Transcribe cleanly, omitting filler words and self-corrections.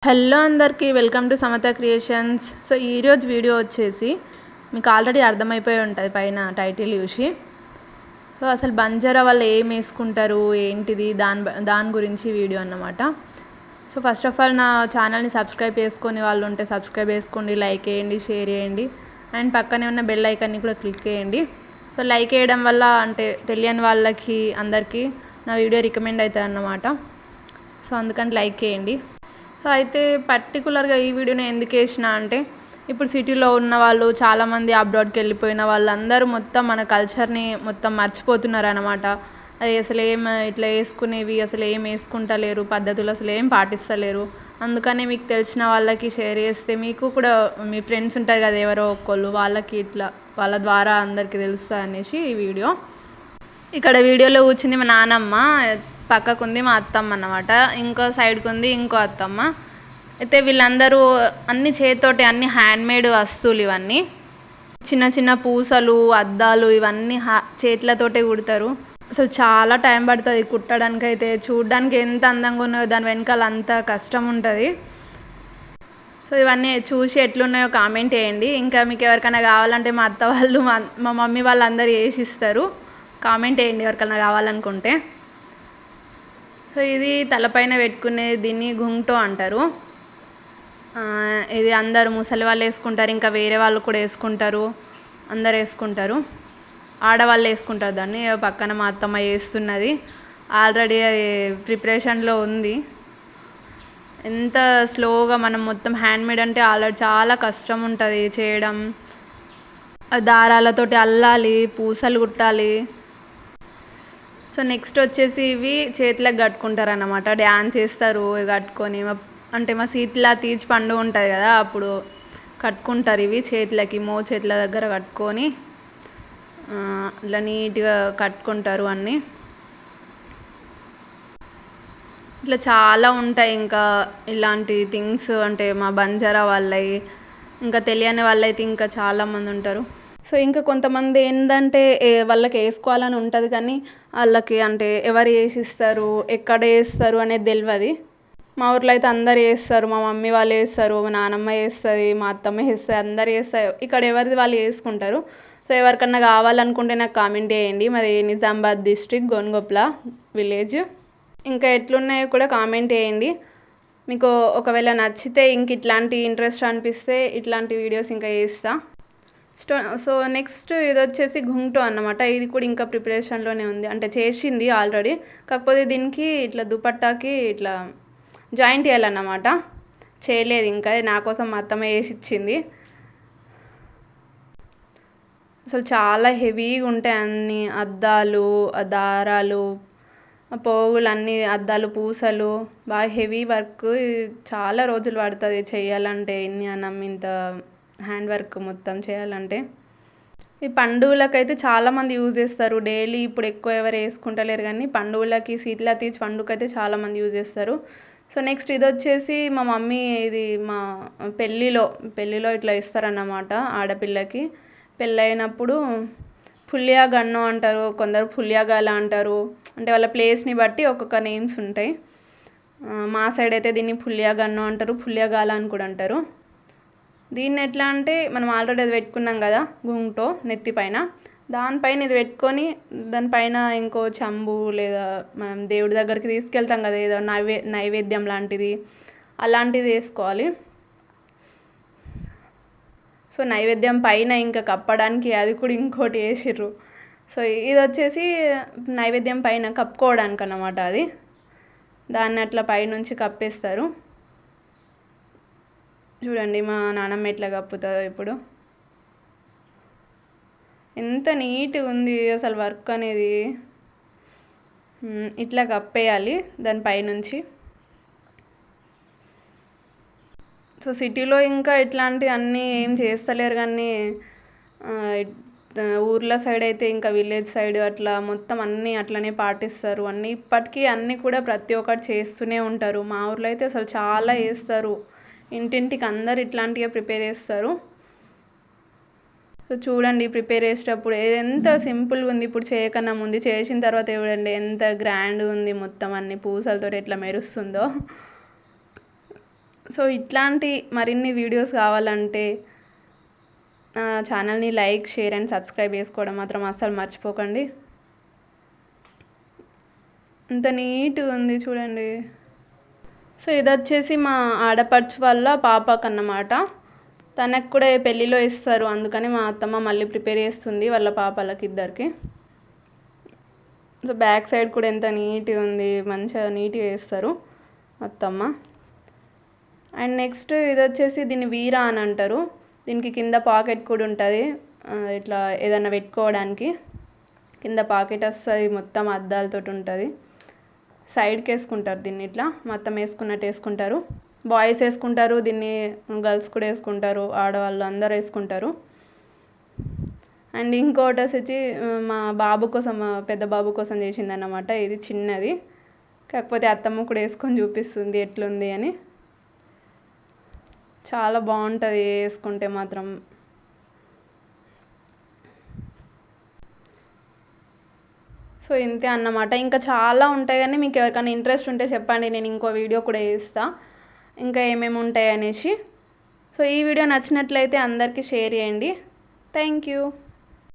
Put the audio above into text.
Hello అందరికీ welcome to Samatha Creations. So ఈరోజు video వచ్చేసి మీకు ఆల్రెడీ అర్థమైపోయి ఉంటుంది పైన టైటిల్ చూసి. సో అసలు బంజారా వాళ్ళు ఏం వేసుకుంటారు ఏంటిది దాని గురించి వీడియో అన్నమాట. సో ఫస్ట్ ఆఫ్ ఆల్ నా ఛానల్ని సబ్స్క్రైబ్ చేసుకొని వాళ్ళు ఉంటే సబ్స్క్రైబ్ చేసుకోండి, లైక్ చేయండి, షేర్ చేయండి అండ్ పక్కనే ఉన్న బెల్ ఐకాన్ని కూడా క్లిక్ చేయండి. సో లైక్ చేయడం వల్ల అంటే తెలియని వాళ్ళకి అందరికీ నా వీడియో రికమెండ్ అవుతుంది అన్నమాట. సో అందుకని లైక్ చేయండి. సో అయితే పర్టికులర్గా ఈ వీడియోని ఎందుకు వేసిన అంటే ఇప్పుడు సిటీలో ఉన్న వాళ్ళు చాలామంది అబ్రాడ్కి వెళ్ళిపోయిన వాళ్ళందరూ మొత్తం మన కల్చర్ని మొత్తం మర్చిపోతున్నారు అనమాట. అది అసలు ఏం ఇట్లా వేసుకునేవి అసలు ఏం వేసుకుంటలేరు, పద్ధతులు అసలు ఏం పాటిస్తలేరు. అందుకని మీకు తెలిసిన వాళ్ళకి షేర్ చేస్తే మీకు కూడా మీ ఫ్రెండ్స్ ఉంటారు కదా ఎవరో ఒక్కళ్ళు, వాళ్ళకి ఇట్లా వాళ్ళ ద్వారా అందరికీ తెలుస్తుంది అనేసి ఈ వీడియో. ఇక్కడ వీడియోలో కూర్చుంది మా నానమ్మ, పక్కకు ఉంది మా అత్తమ్మ అన్నమాట, ఇంకో సైడ్కి ఉంది ఇంకో అత్తమ్మ. అయితే వీళ్ళందరూ అన్ని చేతితోటి అన్ని హ్యాండ్మేడ్ వస్తువులు, ఇవన్నీ చిన్న చిన్న పూసలు, అద్దాలు ఇవన్నీ చేతులతోటే కుడతారు. అసలు చాలా టైం పడుతుంది కుట్టడానికి. అయితే చూడడానికి ఎంత అందంగా ఉన్నాయో దాని వెనకాల అంత కష్టం ఉంటుంది. సో ఇవన్నీ చూసి ఎట్లున్నాయో కామెంట్ చేయండి. ఇంకా మీకు ఎవరికైనా కావాలంటే మా అత్త వాళ్ళు మా మమ్మీ వాళ్ళందరూ వేసి ఇస్తారు. కామెంట్ చేయండి ఎవరికైనా కావాలనుకుంటే. సో ఇది తలపైన పెట్టుకునే దీన్ని ఘుంగ్టో అంటారు. ఇది అందరూ ముసలి వాళ్ళు వేసుకుంటారు, ఇంకా వేరే వాళ్ళు కూడా వేసుకుంటారు, అందరు వేసుకుంటారు. ఆడవాళ్ళు వేసుకుంటారు దాన్ని. పక్కన మా అత్తమ్మ వేస్తున్నది, ఆల్రెడీ అది ప్రిపరేషన్లో ఉంది. ఎంత స్లోగా మనం మొత్తం హ్యాండ్మేడ్ అంటే ఆల్రెడీ చాలా కష్టం ఉంటుంది చేయడం. దారాలతోటి అల్లాలి, పూసలు కుట్టాలి. సో నెక్స్ట్ వచ్చేసి ఇవి చేతులకు కట్టుకుంటారు అన్నమాట. డ్యాన్స్ చేస్తారు కట్టుకొని. అంటే మా శీతల తీజ్ పండుగ ఉంటుంది కదా, అప్పుడు కట్టుకుంటారు ఇవి చేతులకి, చేతుల దగ్గర కట్టుకొని ఇట్లా నీట్గా కట్టుకుంటారు అన్నీ. ఇట్లా చాలా ఉంటాయి ఇంకా ఇలాంటి థింగ్స్. అంటే మా బంజారా వాళ్ళవి, ఇంకా తెలియని వాళ్ళైతే ఇంకా చాలామంది ఉంటారు. సో ఇంకా కొంతమంది ఏంటంటే వాళ్ళకి వేసుకోవాలని ఉంటుంది కానీ వాళ్ళకి అంటే ఎవరు వేసిస్తారు, ఎక్కడ వేస్తారు అనేది తెలియదు. మా ఊర్లో అయితే అందరు వేస్తారు. మా మమ్మీ వాళ్ళు వేస్తారు, మా నాన్నమ్మ వేస్తుంది, మా అత్తమ్మ వేస్తుంది, అందరు వేస్తారు. ఇక్కడ ఎవరిది వాళ్ళు వేసుకుంటారు. సో ఎవరికన్నా కావాలనుకుంటే నాకు కామెంట్ చేయండి. మాది నిజామాబాద్ డిస్ట్రిక్ట్, గోన్గోప్ల విలేజ్. ఇంకా ఎట్లున్నాయో కూడా కామెంట్ చేయండి. మీకు ఒకవేళ నచ్చితే ఇంక ఇట్లాంటి ఇంట్రెస్ట్ అనిపిస్తే ఇట్లాంటి వీడియోస్ ఇంకా చేస్తా. సో నెక్స్ట్ ఇది వచ్చేసి ఘుంగ్టో అన్నమాట. ఇది కూడా ఇంకా ప్రిపరేషన్లోనే ఉంది, అంటే చేసింది ఆల్రెడీ. కాకపోతే దీనికి ఇట్లా దుపట్టాకి ఇట్లా జాయింట్ చేయాలన్నమాట. చేయలేదు ఇంకా, నా కోసం మా అత్తమ్మ వేసి ఇచ్చింది. అసలు చాలా హెవీగా ఉంటాయి అన్ని అద్దాలు, దారాలు, పోగులు, అన్ని అద్దాలు, పూసలు, బాగా హెవీ వర్క్. చాలా రోజులు పడుతుంది చేయాలంటే, ఇన్ని అన్నం ఇంత హ్యాండ్ వర్క్ మొత్తం చేయాలంటే. ఈ పండుగలకైతే చాలామంది యూజ్ చేస్తారు డైలీ. ఇప్పుడు ఎక్కువ ఎవరు వేసుకుంటలేరు కానీ పండుగలకి, శీతల తీజ్ పండుగకైతే చాలామంది యూజ్ చేస్తారు. సో నెక్స్ట్ ఇది వచ్చేసి మా మమ్మీ, ఇది మా పెళ్ళిలో ఇట్లా ఇస్తారన్నమాట ఆడపిల్లకి. పెళ్ళైనప్పుడు పుల్యా గన్నో అంటారు, కొందరు పుల్యాగాల అంటారు. అంటే వాళ్ళ ప్లేస్ని బట్టి ఒక్కొక్క నేమ్స్ ఉంటాయి. మా సైడ్ అయితే దీన్ని పుల్యా గన్నో అంటారు, పుల్యాగాల అని కూడా అంటారు. దీన్ని ఎట్లా అంటే మనం ఆల్రెడీ అది పెట్టుకున్నాం కదా ఘుంగ్టో నెత్తి పైన, దానిపైన ఇది పెట్టుకొని దానిపైన ఇంకో చెంబు లేదా మనం దేవుడి దగ్గరికి తీసుకెళ్తాం కదా ఏదో నైవేద్యం లాంటిది, అలాంటిది వేసుకోవాలి. సో నైవేద్యం పైన ఇంకా కప్పడానికి అది కూడా ఇంకోటి వేసిర్రు. సో ఇది వచ్చేసి నైవేద్యం పైన కప్పుకోవడానికి అన్నమాట. అది దాన్ని అట్లా పైనుంచి కప్పేస్తారు. చూడండి మా నాన్నమ్మ ఎట్లా కప్పుతుందో ఇప్పుడు. ఎంత నీట్గా ఉంది అసలు వర్క్ అనేది. ఇట్లా కప్పేయాలి దానిపైనుంచి. సో సిటీలో ఇంకా ఇట్లాంటి అన్నీ ఏం చేస్తలేరు కానీ ఊర్ల సైడ్ అయితే, ఇంకా విలేజ్ సైడ్ అట్లా మొత్తం అన్నీ అట్లనే పాటిస్తారు. అన్నీ ఇప్పటికీ అన్నీ కూడా ప్రతి ఒక్కటి చేస్తూనే ఉంటారు. మా ఊర్లో అయితే అసలు చాలా చేస్తారు. ఇంటింటికి అందరు ఇట్లాంటివి ప్రిపేర్ చేస్తారు. సో చూడండి ప్రిపేర్ చేసేటప్పుడు ఎంత సింపుల్గా ఉంది. ఇప్పుడు చేయకన్నా ముందు, చేసిన తర్వాత చూడండి ఎంత గ్రాండ్గా ఉంది. మొత్తం అన్ని పూసలతో ఎట్లా మెరుస్తుందో. సో ఇట్లాంటి మరిన్ని వీడియోస్ కావాలంటే నా ఛానల్ని లైక్, షేర్ అండ్ సబ్స్క్రైబ్ చేసుకోవడం మాత్రం అస్సలు మర్చిపోకండి. ఇంత నీట్గా ఉంది చూడండి. సో ఇది వచ్చేసి మా ఆడపడుచు వల్ల పాపకన్నమాట. తనకు కూడా పెళ్ళిలో ఇస్తారు, అందుకని మా అత్తమ్మ మళ్ళీ ప్రిపేర్ చేస్తుంది వాళ్ళ పాపలకి ఇద్దరికి. సో బ్యాక్ సైడ్ కూడా ఎంత నీట్గా ఉంది, మంచిగా నీట్గా వేస్తారు అత్తమ్మ. అండ్ నెక్స్ట్ ఇది వచ్చేసి దీన్ని వీరా అని అంటారు. దీనికి కింద పాకెట్ కూడా ఉంటుంది, ఇట్లా ఏదైనా పెట్టుకోవడానికి కింద పాకెట్ వస్తుంది, మొత్తం అద్దాలతో ఉంటుంది. సైడ్కి వేసుకుంటారు దీన్ని, ఇట్లా మొత్తం వేసుకున్నట్టు వేసుకుంటారు. బాయ్స్ వేసుకుంటారు దీన్ని, గర్ల్స్ కూడా వేసుకుంటారు, ఆడవాళ్ళు అందరూ వేసుకుంటారు. అండ్ ఇంకోటి వచ్చి మా బాబు కోసం, పెద్ద బాబు కోసం చేసిందన్నమాట. ఇది చిన్నది, కాకపోతే అత్తమ్మ కూడా వేసుకొని చూపిస్తుంది ఎట్లుంది అని. చాలా బాగుంటుంది వేసుకుంటే మాత్రం. సో ఇంతే అన్నమాట. ఇంకా చాలా ఉంటాయి, కానీ మీకు ఎవరికైనా ఇంట్రెస్ట్ ఉంటే చెప్పండి, నేను ఇంకో వీడియో కూడా చేస్తాను ఇంకా ఏమేమి ఉంటాయి అనేసి. సో ఈ వీడియో నచ్చినట్లయితే అందరికీ షేర్ చేయండి. Thank you.